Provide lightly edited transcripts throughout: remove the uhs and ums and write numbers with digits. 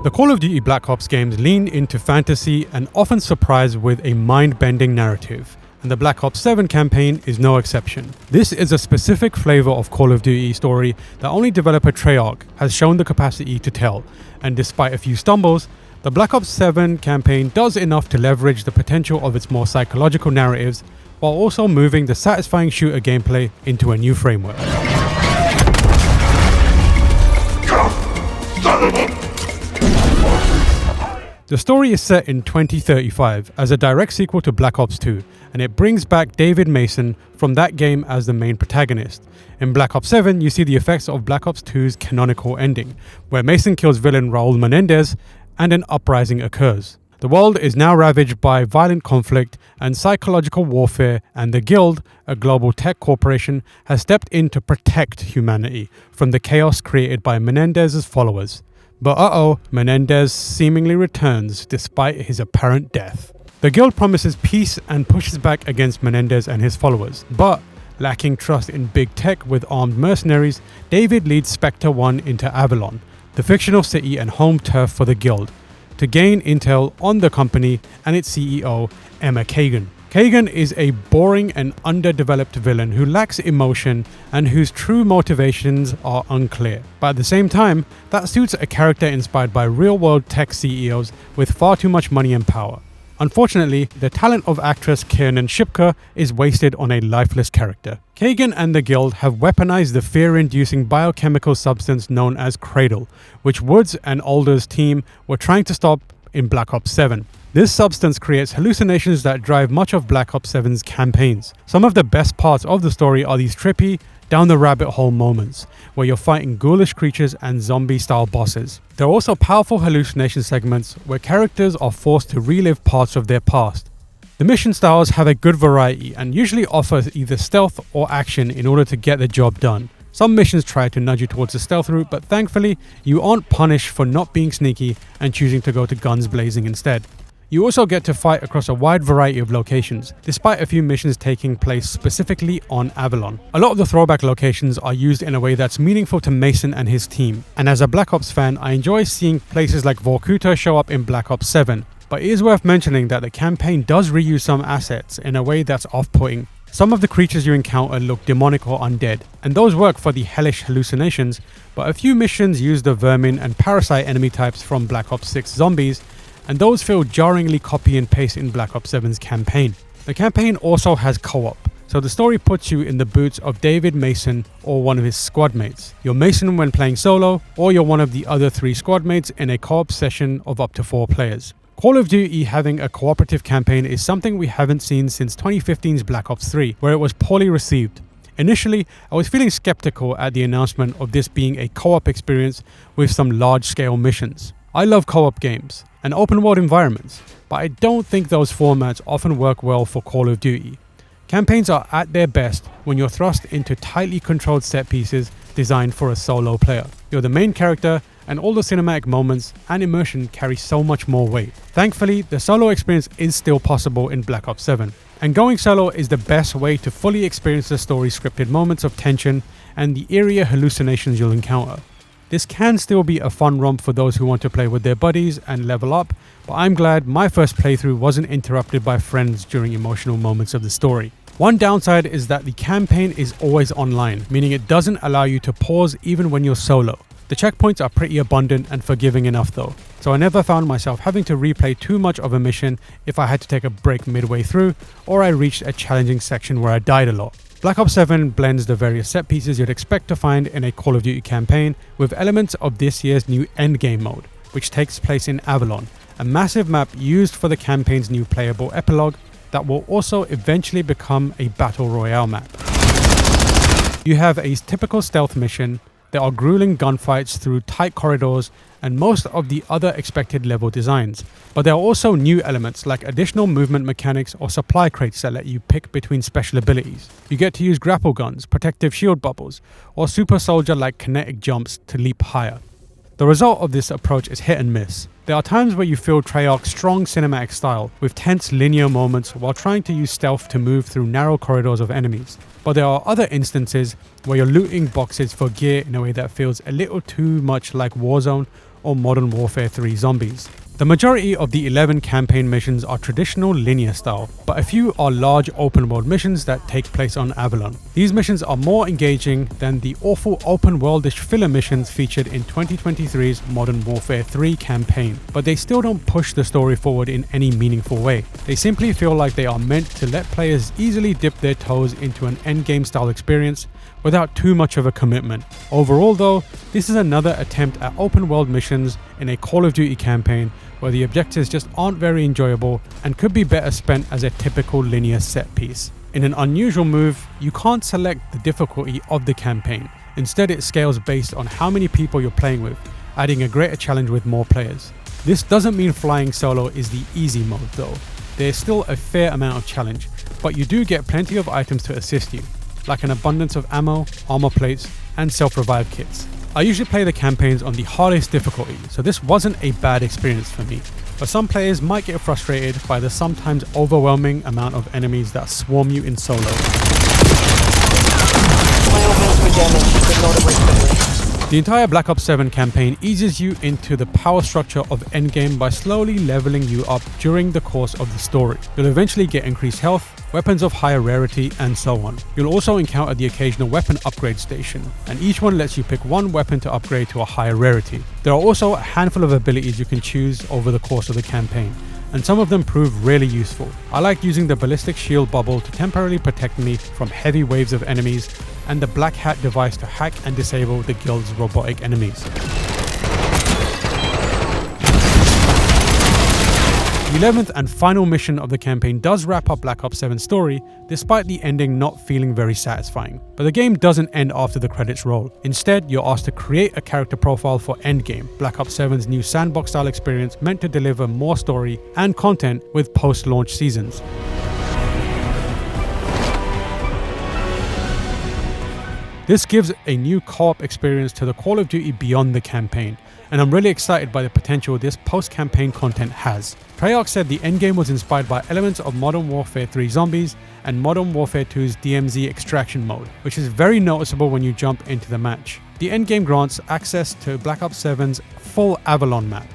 The Call of Duty Black Ops games lean into fantasy and often surprise with a mind-bending narrative, and the Black Ops 7 campaign is no exception. This is a specific flavor of Call of Duty story that only developer Treyarch has shown the capacity to tell, and despite a few stumbles, the Black Ops 7 campaign does enough to leverage the potential of its more psychological narratives while also moving the satisfying shooter gameplay into a new framework. The story is set in 2035 as a direct sequel to Black Ops 2, and it brings back David Mason from that game as the main protagonist. In Black Ops 7, you see the effects of Black Ops 2's canonical ending, where Mason kills villain Raul Menendez and an uprising occurs. The world is now ravaged by violent conflict and psychological warfare, and the Guild, a global tech corporation, has stepped in to protect humanity from the chaos created by Menendez's followers. But Menendez seemingly returns despite his apparent death. The Guild promises peace and pushes back against Menendez and his followers, but lacking trust in big tech with armed mercenaries, David leads Spectre 1 into Avalon, the fictional city and home turf for the Guild, to gain intel on the company and its CEO, Emma Kagan. Kagan is a boring and underdeveloped villain who lacks emotion and whose true motivations are unclear. But at the same time, that suits a character inspired by real-world tech CEOs with far too much money and power. Unfortunately, the talent of actress Kiernan Shipka is wasted on a lifeless character. Kagan and the Guild have weaponized the fear-inducing biochemical substance known as Cradle, which Woods and Alder's team were trying to stop in Black Ops 7. This substance creates hallucinations that drive much of Black Ops 7's campaigns. Some of the best parts of the story are these trippy, down-the-rabbit-hole moments, where you're fighting ghoulish creatures and zombie-style bosses. There are also powerful hallucination segments where characters are forced to relive parts of their past. The mission styles have a good variety and usually offer either stealth or action in order to get the job done. Some missions try to nudge you towards the stealth route, but thankfully, you aren't punished for not being sneaky and choosing to go to guns blazing instead. You also get to fight across a wide variety of locations, despite a few missions taking place specifically on Avalon. A lot of the throwback locations are used in a way that's meaningful to Mason and his team, and as a Black Ops fan, I enjoy seeing places like Vorkuta show up in Black Ops 7, but it is worth mentioning that the campaign does reuse some assets in a way that's off-putting. Some of the creatures you encounter look demonic or undead, and those work for the hellish hallucinations, but a few missions use the vermin and parasite enemy types from Black Ops 6 zombies, and those feel jarringly copy and paste in Black Ops 7's campaign. The campaign also has co-op, so the story puts you in the boots of David Mason or one of his squad mates. You're Mason when playing solo, or you're one of the other 3 squad mates in a co-op session of up to 4 players. Call of Duty having a cooperative campaign is something we haven't seen since 2015's Black Ops 3, where it was poorly received. Initially, I was feeling skeptical at the announcement of this being a co-op experience with some large-scale missions. I love co-op games and open-world environments, but I don't think those formats often work well for Call of Duty. Campaigns are at their best when you're thrust into tightly controlled set pieces designed for a solo player. You're the main character, and all the cinematic moments and immersion carry so much more weight. Thankfully, the solo experience is still possible in Black Ops 7, and going solo is the best way to fully experience the story's scripted moments of tension and the eerie hallucinations you'll encounter. This can still be a fun romp for those who want to play with their buddies and level up, but I'm glad my first playthrough wasn't interrupted by friends during emotional moments of the story. One downside is that the campaign is always online, meaning it doesn't allow you to pause even when you're solo. The checkpoints are pretty abundant and forgiving enough though, so I never found myself having to replay too much of a mission if I had to take a break midway through, or I reached a challenging section where I died a lot. Black Ops 7 blends the various set pieces you'd expect to find in a Call of Duty campaign with elements of this year's new Endgame mode, which takes place in Avalon, a massive map used for the campaign's new playable epilogue that will also eventually become a battle royale map. You have a typical stealth mission. There are grueling gunfights through tight corridors and most of the other expected level designs, but there are also new elements like additional movement mechanics or supply crates that let you pick between special abilities. You get to use grapple guns, protective shield bubbles, or super soldier-like kinetic jumps to leap higher. The result of this approach is hit and miss. There are times where you feel Treyarch's strong cinematic style with tense linear moments while trying to use stealth to move through narrow corridors of enemies. But there are other instances where you're looting boxes for gear in a way that feels a little too much like Warzone or Modern Warfare 3 Zombies. The majority of the 11 campaign missions are traditional linear style, but a few are large open world missions that take place on Avalon. These missions are more engaging than the awful open worldish filler missions featured in 2023's Modern Warfare 3 campaign, but they still don't push the story forward in any meaningful way. They simply feel like they are meant to let players easily dip their toes into an endgame style experience without too much of a commitment. Overall though, this is another attempt at open world missions in a Call of Duty campaign where the objectives just aren't very enjoyable and could be better spent as a typical linear set piece. In an unusual move, you can't select the difficulty of the campaign. Instead, it scales based on how many people you're playing with, adding a greater challenge with more players. This doesn't mean flying solo is the easy mode though. There's still a fair amount of challenge, but you do get plenty of items to assist you, like an abundance of ammo, armor plates, and self-revive kits. I usually play the campaigns on the hardest difficulty, so this wasn't a bad experience for me. But some players might get frustrated by the sometimes overwhelming amount of enemies that swarm you in solo. The entire Black Ops 7 campaign eases you into the power structure of Endgame by slowly leveling you up during the course of the story. You'll eventually get increased health, weapons of higher rarity, and so on. You'll also encounter the occasional weapon upgrade station, and each one lets you pick one weapon to upgrade to a higher rarity. There are also a handful of abilities you can choose over the course of the campaign, and some of them prove really useful. I like using the ballistic shield bubble to temporarily protect me from heavy waves of enemies, and the black hat device to hack and disable the guild's robotic enemies. The 11th and final mission of the campaign does wrap up Black Ops 7's story, despite the ending not feeling very satisfying. But the game doesn't end after the credits roll. Instead, you're asked to create a character profile for Endgame, Black Ops 7's new sandbox-style experience meant to deliver more story and content with post-launch seasons. This gives a new co-op experience to the Call of Duty beyond the campaign, and I'm really excited by the potential this post-campaign content has. Treyarch said the endgame was inspired by elements of Modern Warfare 3 Zombies and Modern Warfare 2's DMZ extraction mode, which is very noticeable when you jump into the match. The endgame grants access to Black Ops 7's full Avalon map,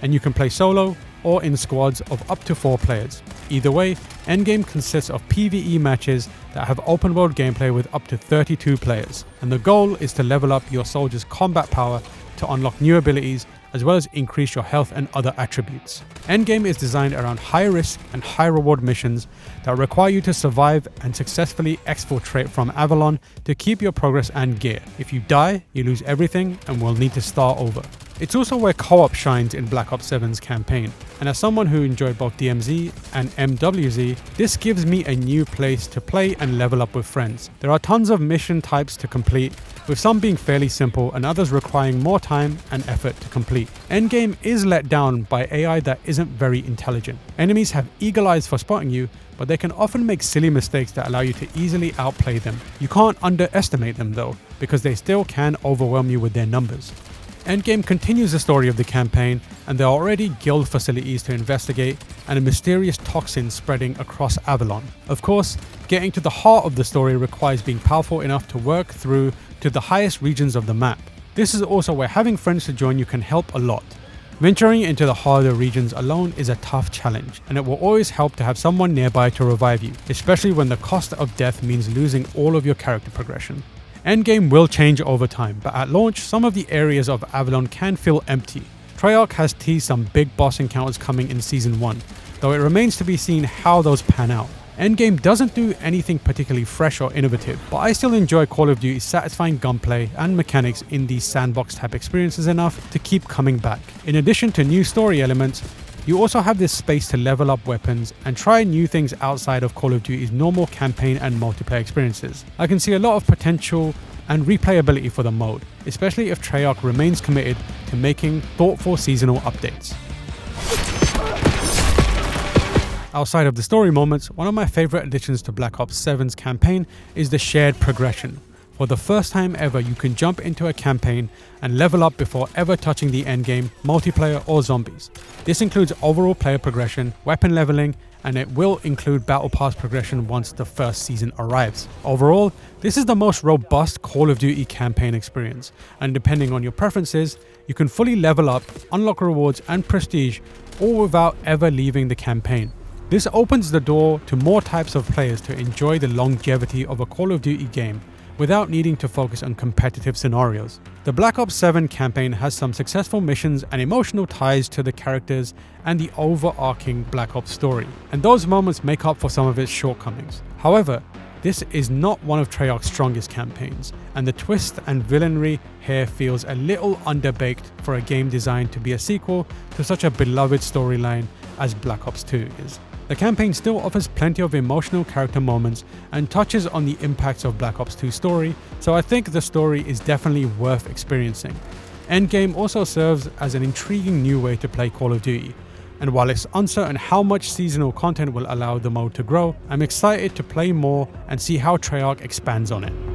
and you can play solo or in squads of up to 4 players. Either way, Endgame consists of PvE matches that have open world gameplay with up to 32 players, and the goal is to level up your soldiers' combat power to unlock new abilities as well as increase your health and other attributes. Endgame is designed around high risk and high reward missions that require you to survive and successfully exfiltrate from Avalon to keep your progress and gear. If you die, you lose everything and will need to start over. It's also where co-op shines in Black Ops 7's campaign, and as someone who enjoyed both DMZ and MWZ, this gives me a new place to play and level up with friends. There are tons of mission types to complete, with some being fairly simple and others requiring more time and effort to complete. Endgame is let down by AI that isn't very intelligent. Enemies have eagle eyes for spotting you, but they can often make silly mistakes that allow you to easily outplay them. You can't underestimate them though, because they still can overwhelm you with their numbers. Endgame continues the story of the campaign, and there are already guild facilities to investigate and a mysterious toxin spreading across Avalon. Of course, getting to the heart of the story requires being powerful enough to work through to the highest regions of the map. This is also where having friends to join you can help a lot. Venturing into the harder regions alone is a tough challenge, and it will always help to have someone nearby to revive you, especially when the cost of death means losing all of your character progression. Endgame will change over time, but at launch, some of the areas of Avalon can feel empty. Treyarch has teased some big boss encounters coming in Season 1, though it remains to be seen how those pan out. Endgame doesn't do anything particularly fresh or innovative, but I still enjoy Call of Duty's satisfying gunplay and mechanics in these sandbox type experiences enough to keep coming back. In addition to new story elements, you also have this space to level up weapons and try new things outside of Call of Duty's normal campaign and multiplayer experiences. I can see a lot of potential and replayability for the mode, especially if Treyarch remains committed to making thoughtful seasonal updates. Outside of the story moments, one of my favorite additions to Black Ops 7's campaign is the shared progression. For the first time ever, you can jump into a campaign and level up before ever touching the endgame, multiplayer or zombies. This includes overall player progression, weapon leveling, and it will include battle pass progression once the first season arrives. Overall, this is the most robust Call of Duty campaign experience, and depending on your preferences, you can fully level up, unlock rewards and prestige, all without ever leaving the campaign. This opens the door to more types of players to enjoy the longevity of a Call of Duty game without needing to focus on competitive scenarios. The Black Ops 7 campaign has some successful missions and emotional ties to the characters and the overarching Black Ops story, and those moments make up for some of its shortcomings. However, this is not one of Treyarch's strongest campaigns, and the twist and villainy here feels a little underbaked for a game designed to be a sequel to such a beloved storyline as Black Ops 2 is. The campaign still offers plenty of emotional character moments and touches on the impacts of Black Ops 2's story, so I think the story is definitely worth experiencing. Endgame also serves as an intriguing new way to play Call of Duty, and while it's uncertain how much seasonal content will allow the mode to grow, I'm excited to play more and see how Treyarch expands on it.